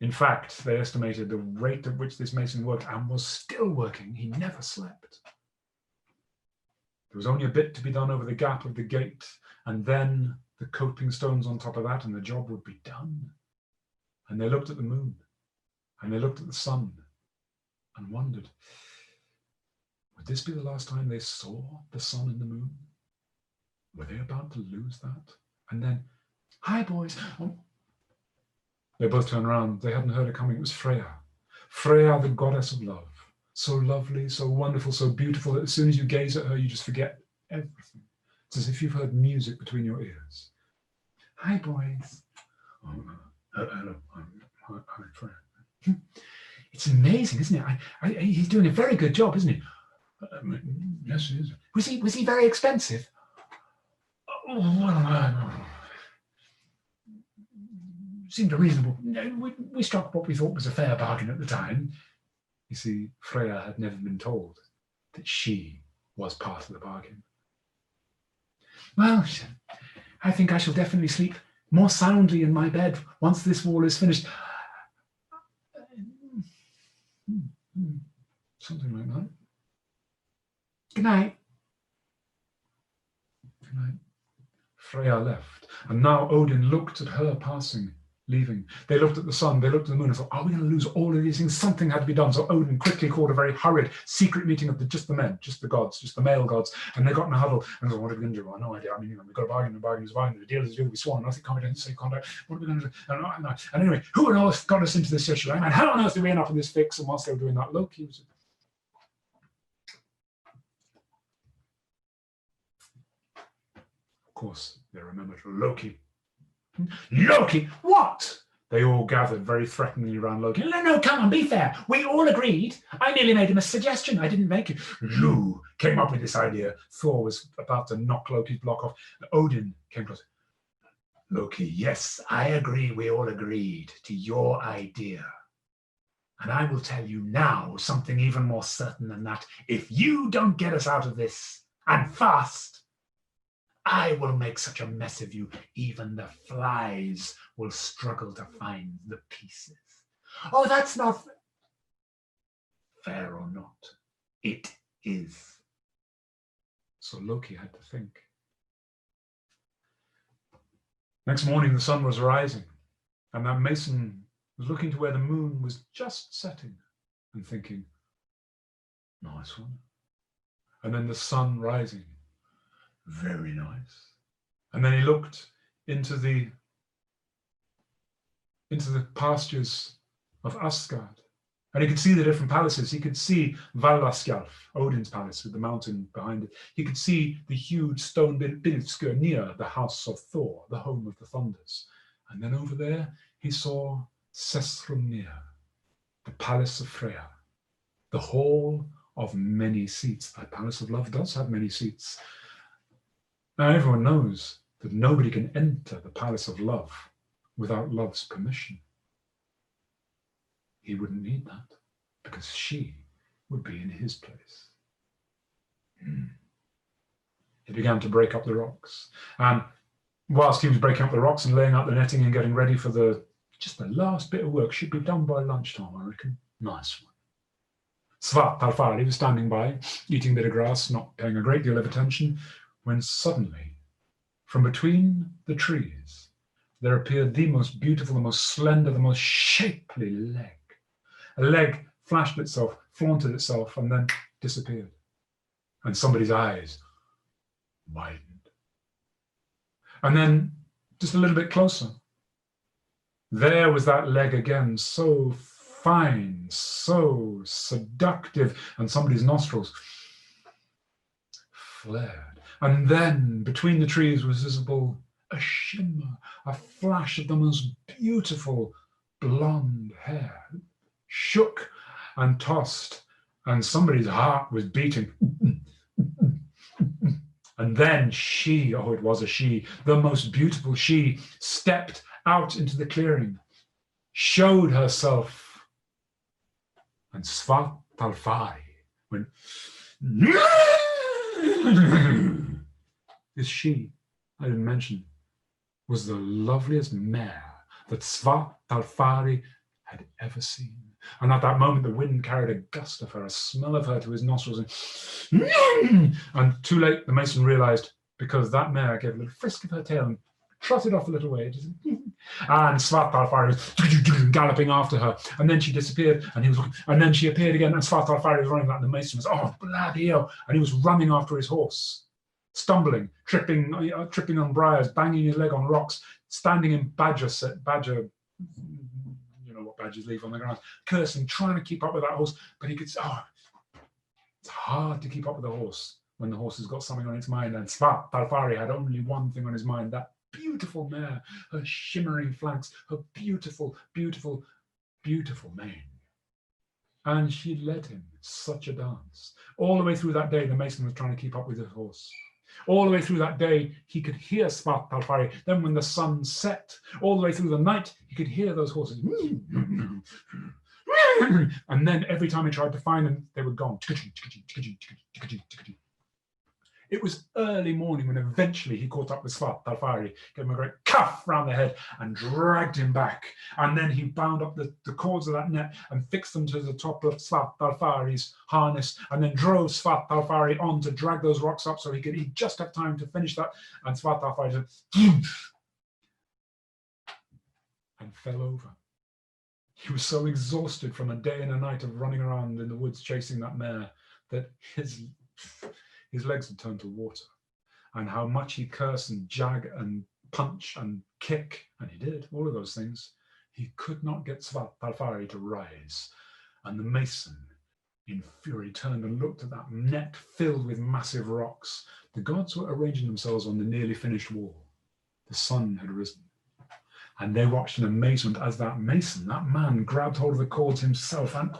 In fact, they estimated the rate at which this mason worked, and was still working. He never slept. There was only a bit to be done over the gap of the gate, and then the coping stones on top of that, and the job would be done. And they looked at the moon, and they looked at the sun, and wondered, would this be the last time they saw the sun and the moon? Were they about to lose that? And then, "Hi, boys." They both turned around. They hadn't heard it coming. It was Freya. Freya, the goddess of love. So lovely, so wonderful, so beautiful that as soon as you gaze at her, you just forget everything. It's as if you've heard music between your ears. "Hi, boys." "Oh, hello. I'm Freya." "It's amazing, isn't it? He's doing a very good job, isn't he?" "Yes, he is." Was he very expensive?" "Oh, well, seemed a reasonable. We struck what we thought was a fair bargain at the time." You see, Freya had never been told that she was part of the bargain. "Well, I think I shall definitely sleep more soundly in my bed once this wall is finished." Something like that. "Good night." Good night. Freya left, and now Odin looked at her passing, leaving. They looked at the sun, they looked at the moon and thought, are we going to lose all of these things? Something had to be done. So Odin quickly called a very hurried secret meeting of just the men, just the gods, just the male gods. And they got in a huddle and thought, what are we going to do? Well, no idea. I mean, we've got a bargain, the bargain is a bargain. The deal is a deal, we sworn, nothing can't be done, say contact. What are we going to do? And anyway, who on earth got us into this issue? And how on earth did we end up in this fix? And whilst they were doing that, Loki was... Of course, they remembered Loki. Loki, what? They all gathered very threateningly around Loki. No, come on, be fair. We all agreed. I merely made him a suggestion. I didn't make it. You came up with this idea. Thor was about to knock Loki's block off. Odin came close. Loki, yes, I agree. We all agreed to your idea. And I will tell you now something even more certain than that. If you don't get us out of this, and fast, I will make such a mess of you, even the flies will struggle to find the pieces. Oh, that's not fair or not. It is. So Loki had to think. Next morning, the sun was rising, and that mason was looking to where the moon was just setting and thinking, nice one. And then the sun rising. Very nice. And then he looked into the pastures of Asgard, and he could see the different palaces. He could see Valaskjalf, Odin's palace with the mountain behind it. He could see the huge stone Bilskir near the house of Thor, the home of the thunders. And then over there, he saw Sesrumnir, the palace of Freya, the hall of many seats. That palace of love does have many seats. Now, everyone knows that nobody can enter the palace of love without love's permission. He wouldn't need that because she would be in his place. He began to break up the rocks. And whilst he was breaking up the rocks and laying out the netting and getting ready for just the last bit of work, should be done by lunchtime, I reckon. Nice one. Svartalfari was standing by, eating a bit of grass, not paying a great deal of attention, when suddenly, from between the trees, there appeared the most beautiful, the most slender, the most shapely leg. A leg flashed itself, flaunted itself, and then disappeared. And somebody's eyes widened. And then, just a little bit closer, there was that leg again, so fine, so seductive, and somebody's nostrils flared. And then between the trees was visible a shimmer, a flash of the most beautiful blonde hair, shook and tossed, and somebody's heart was beating. And then she, oh, it was a she, the most beautiful she, stepped out into the clearing, showed herself, and Svartalfari went, this she, I didn't mention, was the loveliest mare that Svartalfari had ever seen. And at that moment, the wind carried a gust of her, a smell of her to his nostrils. And too late, the mason realized, because that mare gave a little frisk of her tail and trotted off a little way. And Svartalfari was galloping after her. And then she disappeared, and he was looking, and then she appeared again, and Svartalfari was running back. The mason was, oh, bloody hell. And he was running after his horse, stumbling, tripping on briars, banging his leg on rocks, standing in badger, you know what badgers leave on the ground, cursing, trying to keep up with that horse. But he could, it's hard to keep up with the horse when the horse has got something on its mind. And Svartalfari had only one thing on his mind, that beautiful mare, her shimmering flanks, her beautiful, beautiful, beautiful mane. And she led him such a dance. All the way through that day, the mason was trying to keep up with his horse. All the way through that day, he could hear Svartalfari. Then when the sun set, all the way through the night, he could hear those horses. And then every time he tried to find them, they were gone. It was early morning when eventually he caught up with Svartalfari, gave him a great cuff round the head and dragged him back. And then he bound up the cords of that net and fixed them to the top of Svartalfari's harness, and then drove Svartalfari on to drag those rocks up so he'd just have time to finish that. And Svartalfari said, and fell over. He was so exhausted from a day and a night of running around in the woods chasing that mare that his legs had turned to water. And how much he cursed and jag and punch and kick, and he did all of those things, he could not get Svalfari to rise. And the mason, in fury, turned and looked at that net filled with massive rocks. The gods were arranging themselves on the nearly finished wall. The sun had risen. And they watched in amazement as that mason, that man, grabbed hold of the cords himself and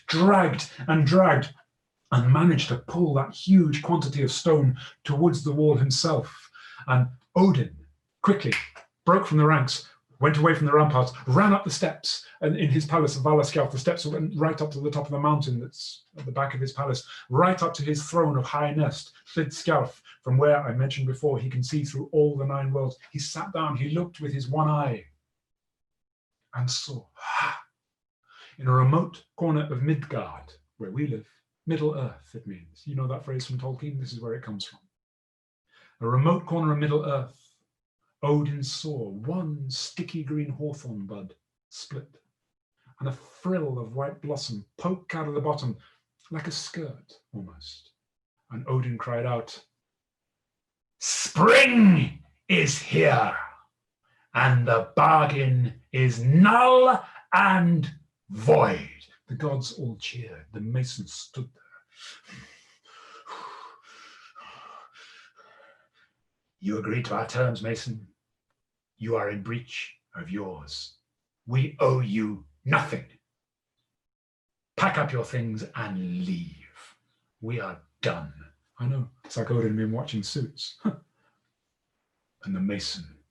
dragged and managed to pull that huge quantity of stone towards the wall himself. And Odin quickly broke from the ranks, went away from the ramparts, ran up the steps, and in his palace of Valaskjalf, the steps went right up to the top of the mountain that's at the back of his palace, right up to his throne of high nest, Hlidskjalf, from where I mentioned before he can see through all the 9 worlds. He sat down, he looked with his one eye and saw, in a remote corner of Midgard, where we live, Middle Earth, it means. You know that phrase from Tolkien? This is where it comes from. A remote corner of Middle Earth, Odin saw one sticky green hawthorn bud split, and a frill of white blossom poke out of the bottom, like a skirt almost. And Odin cried out, "Spring is here, and the bargain is null and void." The gods all cheered. The mason stood there. "You agreed to our terms, Mason. You are in breach of yours. We owe you nothing. Pack up your things and leave. We are done." I know, it's like Odin been watching Suits. And the mason,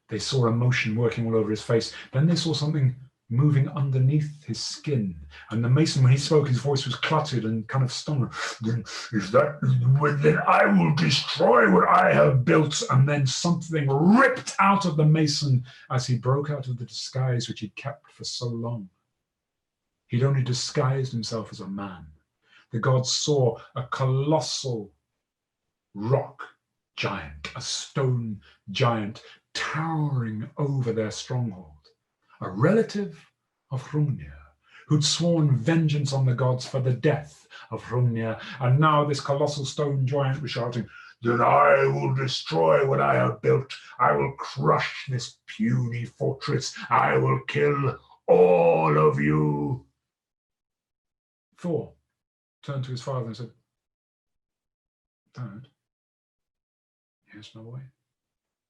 they saw emotion working all over his face. Then they saw something moving underneath his skin. And the mason, when he spoke, his voice was cluttered and kind of stung. "Then I will destroy what I have built." And then something ripped out of the mason as he broke out of the disguise which he'd kept for so long. He'd only disguised himself as a man. The gods saw a colossal rock giant, a stone giant, towering over their stronghold. A relative of Hrungnir, who'd sworn vengeance on the gods for the death of Hrungnir, and now this colossal stone giant was shouting, "Then I will destroy what I have built. I will crush this puny fortress. I will kill all of you." Thor turned to his father and said, "Dad, yes, my boy,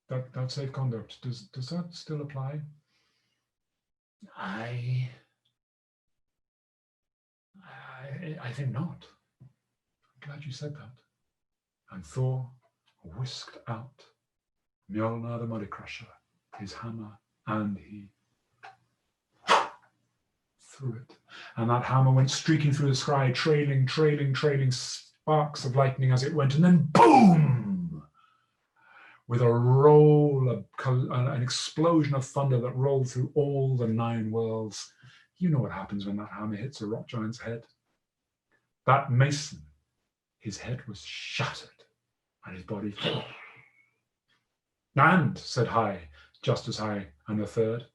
that safe conduct, does that still apply?" I think not. I'm glad you said that. And Thor whisked out Mjolnir the Muddy Crusher, his hammer, and he threw it. And that hammer went streaking through the sky, trailing sparks of lightning as it went, and then boom! With a roll, an explosion of thunder that rolled through all the 9 worlds. You know what happens when that hammer hits a rock giant's head. That mason, his head was shattered, and his body fell. "And," said High, just as High and the third,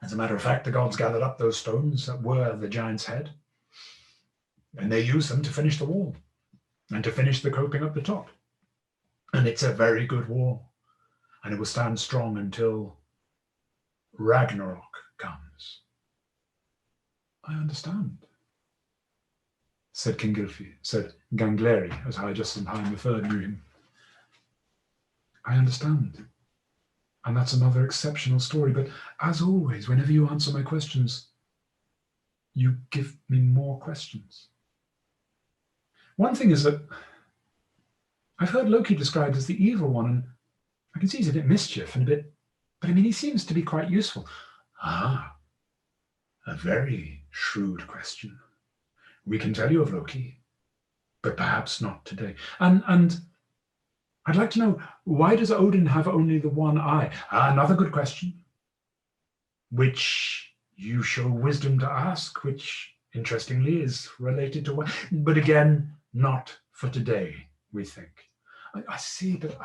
"as a matter of fact, the gods gathered up those stones that were the giant's head, and they used them to finish the wall, and to finish the coping up the top. And it's a very good wall, and it will stand strong until Ragnarok comes." "I understand," said King Gylfi, said Gangleri, as High Justice and High the Third knew him. "I understand. And that's another exceptional story. But as always, whenever you answer my questions, you give me more questions. One thing is that I've heard Loki described as the evil one, and I can see he's a bit mischief and a bit, but I mean, he seems to be quite useful." "Ah, a very shrewd question. We can tell you of Loki, but perhaps not today. And I'd like to know, why does Odin have only the one eye?" "Another good question, which you show wisdom to ask, which, interestingly, is related to one, but again, not for today, we think." I see, but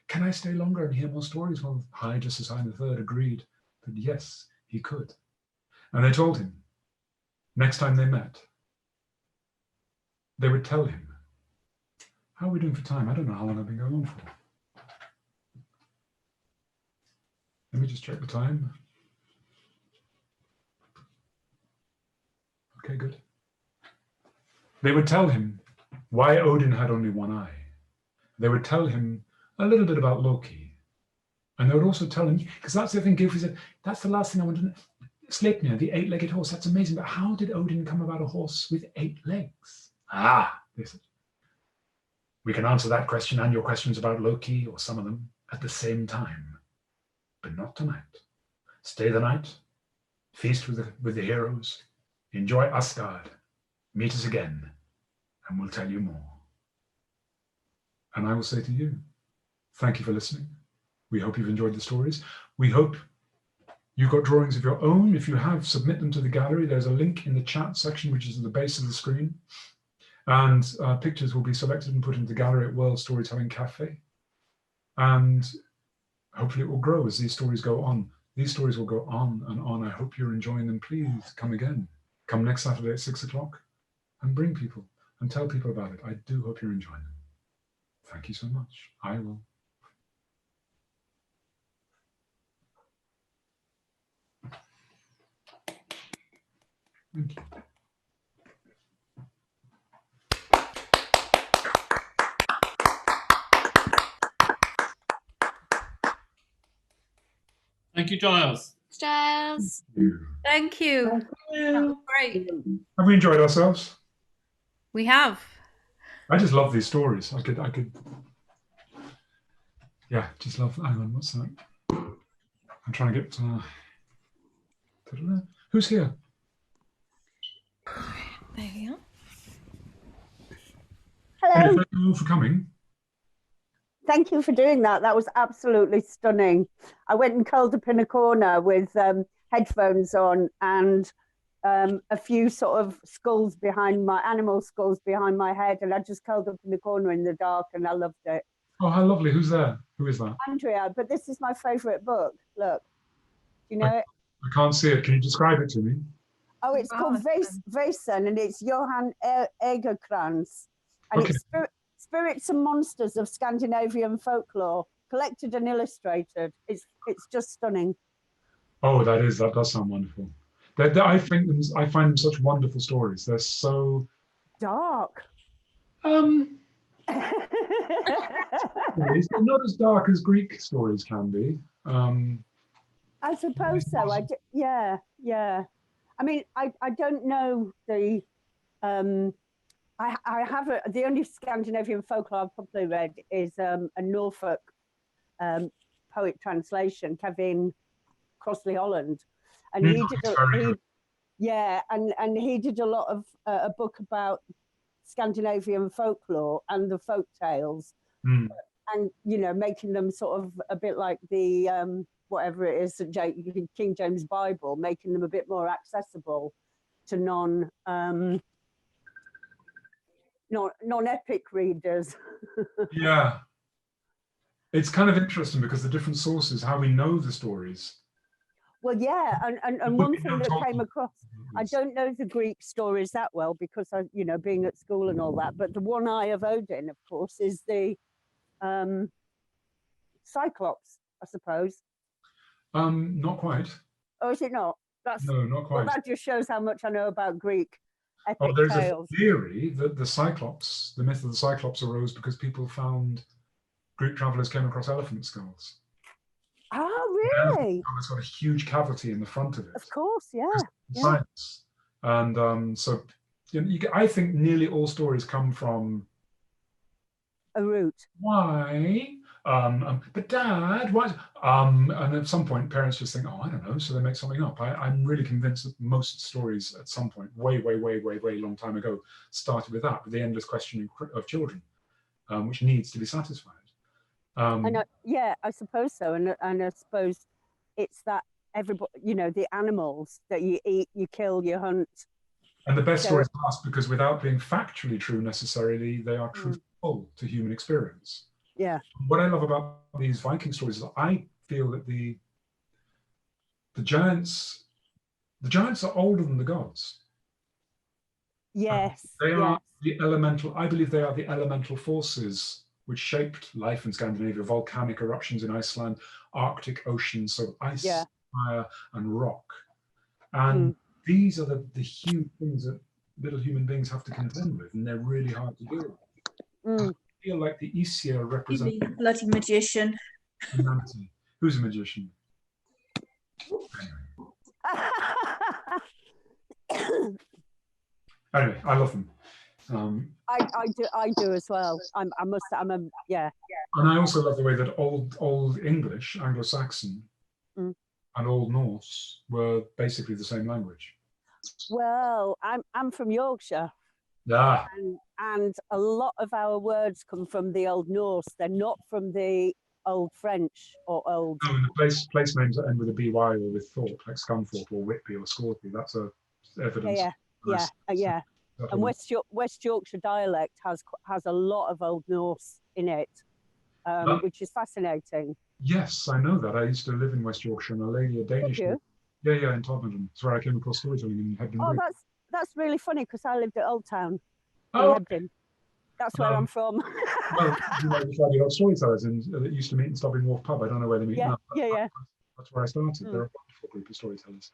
can I stay longer and hear more stories? Well, High Justice High III agreed that yes, he could. And they told him, next time they met, they would tell him, how are we doing for time? I don't know how long I've been going on for. Let me just check the time. Okay, good. They would tell him why Odin had only one eye. They would tell him a little bit about Loki. And they would also tell him, because that's the thing Gilfrey said, that's the last thing I want to know. Sleipnir, the 8-legged horse, that's amazing. But how did Odin come about a horse with 8 legs? Ah, they said. We can answer that question and your questions about Loki, or some of them, at the same time. But not tonight. Stay the night, feast with the heroes, enjoy Asgard, meet us again, and we'll tell you more. And I will say to you, thank you for listening. We hope you've enjoyed the stories. We hope you've got drawings of your own. If you have, submit them to the gallery. There's a link in the chat section, which is at the base of the screen. And pictures will be selected and put into the gallery at World Storytelling Cafe. And hopefully it will grow as these stories go on. These stories will go on and on. I hope you're enjoying them. Please come again. Come next Saturday at 6 o'clock and bring people and tell people about it. I do hope you're enjoying them. Thank you so much. I will. Thank you. Thank you, Giles. Giles. Thank you. Thank That was great. Have we enjoyed ourselves? We have. I just love these stories. I could. Yeah, just love. Hang on, what's that? I'm trying to get. Who's here? There we are. Hello. Thank you for coming. Thank you for doing that. That was absolutely stunning. I went and curled up in a corner with headphones on and a few sort of skulls behind my animal skulls behind my head, and I just curled up in the corner in the dark, and I loved it. Oh, how lovely. Who's there? Who is that? Andrea, but this is my favorite book. Look, do you know it? I can't see it. Can you describe it to me? Oh, it's called Vaesen, and it's Johan Egerkrans, and Okay. it's Spirits and Monsters of Scandinavian Folklore, collected and illustrated. It's just stunning. Oh, that does sound wonderful. I find them such wonderful stories. They're so Dark. They're not as dark as Greek stories can be. I suppose so. Yeah. I mean, I don't know the. I have the only Scandinavian folklore I've probably read is a Norfolk poet translation, Kevin Crossley Holland, and he did a lot of a book about Scandinavian folklore and the folk tales, and making them sort of a bit like the whatever it is, King James Bible, making them a bit more accessible to non-epic readers. Yeah, it's kind of interesting because the different sources, how we know the stories. Well, yeah, and one thing that came across, I don't know the Greek stories that well because I, being at school and all that, but the one eye of Odin, of course, is the Cyclops, I suppose. Not quite. Oh, is it not? No, not quite. Well, that just shows how much I know about Greek epic Oh, there's tales. a theory that the myth of the Cyclops arose because people found Greek travelers came across elephant skulls. Oh, really? It's got a huge cavity in the front of it. Of course, yeah. Science. And so I think nearly all stories come from A root. why? But Dad, why? And at some point, parents just think, oh, I don't know, so they make something up. I'm really convinced that most stories at some point, way long time ago, started with that, with the endless questioning of children, which needs to be satisfied. I suppose so, and I suppose it's that everybody, the animals that you eat, you kill, you hunt. And the best stories last because without being factually true necessarily, they are truthful to human experience. Yeah. What I love about these Viking stories is I feel that the giants are older than the gods. Yes. They are Yes. the elemental. I believe they are the elemental forces which shaped life in Scandinavia: volcanic eruptions in Iceland, Arctic oceans, so ice, Yeah. fire, and rock. And these are the huge things that little human beings have to contend with, and they're really hard to deal with. I feel like the Aesir You represent mean bloody magician? humanity. Who's a magician? Anyway, I love them. I do as well. I'm a yeah. And I also love the way that old English, Anglo-Saxon, and Old Norse were basically the same language. Well, I'm from Yorkshire. Yeah. And a lot of our words come from the Old Norse. They're not from the Old French or Old. No, and the place names that end with a by or with Thorpe, like Scunthorpe or Whitby or Scorpy. That's a evidence. Yeah. And West Yorkshire dialect has a lot of Old Norse in it, which is fascinating. Yes, I know that. I used to live in West Yorkshire, and a lady, a Danish. Did you? Yeah, in Tottenham. That's where I came across Storydrawing in Hebden. Oh, that's really funny because I lived at Old Town in Oh, Hebden. That's where I'm from. Well, you know, we had storytellers that used to meet and stop in Wharf Pub. I don't know where they meet now. Yeah. That's where I started. They're a wonderful group of storytellers.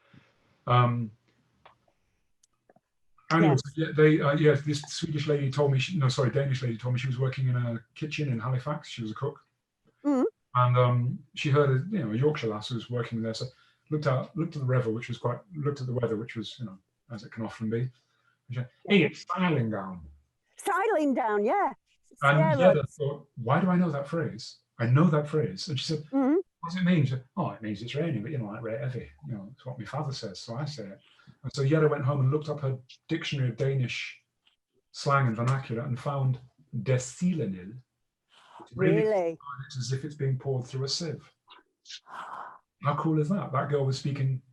Anyway, this Swedish lady told me, Danish lady told me she was working in a kitchen in Halifax. She was a cook, and she heard a Yorkshire lass who was working there. So looked at the weather, which was as it can often be. And she said, "Hey, it's styling down." Styling down, yeah. And I thought, why do I know that phrase? I know that phrase. And she said, what does it mean? She said, oh, it means it's raining, but like very heavy. It's what my father says, so I say it. And so Yetta went home and looked up her dictionary of Danish slang and vernacular and found desilenil. Really? It's as if it's being poured through a sieve. How cool is that? That girl was speaking.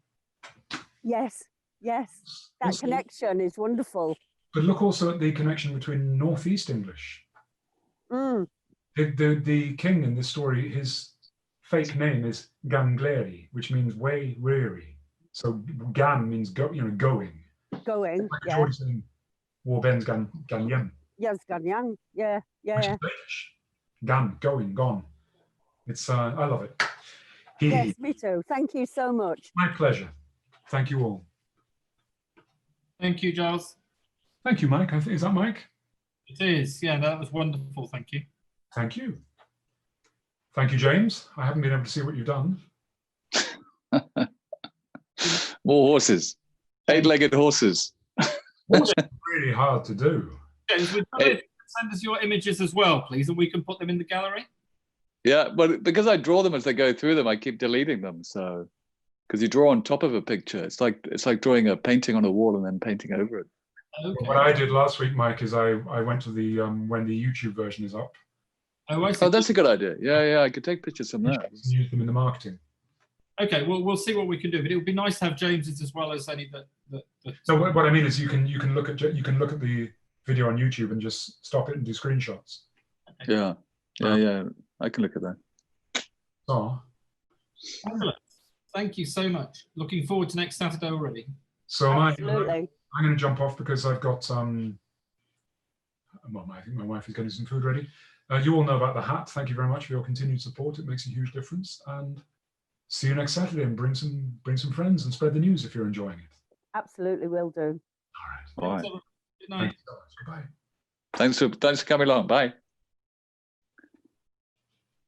Yes. That Also, connection is wonderful. But look also at the connection between Northeast English. The king in this story, his fake name is Gangleri, which means way weary. So Gan means going. Going, like yeah. George saying, Warben's Ganyem. Yes, Ganyang. Yeah. Which is British. Gan, going, gone. It's I love it. Yes, me too. Thank you so much. My pleasure. Thank you all. Thank you, Giles. Thank you, Mike. Is that Mike? It is. Yeah, that was wonderful. Thank you. Thank you. Thank you, James. I haven't been able to see what you've done. More horses. 8-legged horses. Horses are really hard to do. James, would you send us your images as well, please, and we can put them in the gallery? Yeah, but because I draw them as they go through them, I keep deleting them. So, because you draw on top of a picture, it's like drawing a painting on a wall and then painting over it. Okay. What I did last week, Mike, is I went to the when the YouTube version is up. Oh, that's a good idea. Yeah, I could take pictures from that. Use them in the marketing. Okay, well, we'll see what we can do, but it would be nice to have James's as well as any that. So what I mean is, you can look at the video on YouTube and just stop it and do screenshots. Yeah. I can look at that. Oh. Excellent. Thank you so much. Looking forward to next Saturday already. So absolutely. I'm going to jump off because I've got I think my wife is getting some food ready. You all know about the hat. Thank you very much for your continued support. It makes a huge difference. And see you next Saturday, and bring some friends and spread the news if you're enjoying it. Absolutely, will do. All right. Good night. Thanks so much. Goodbye. Thanks for coming along. Bye.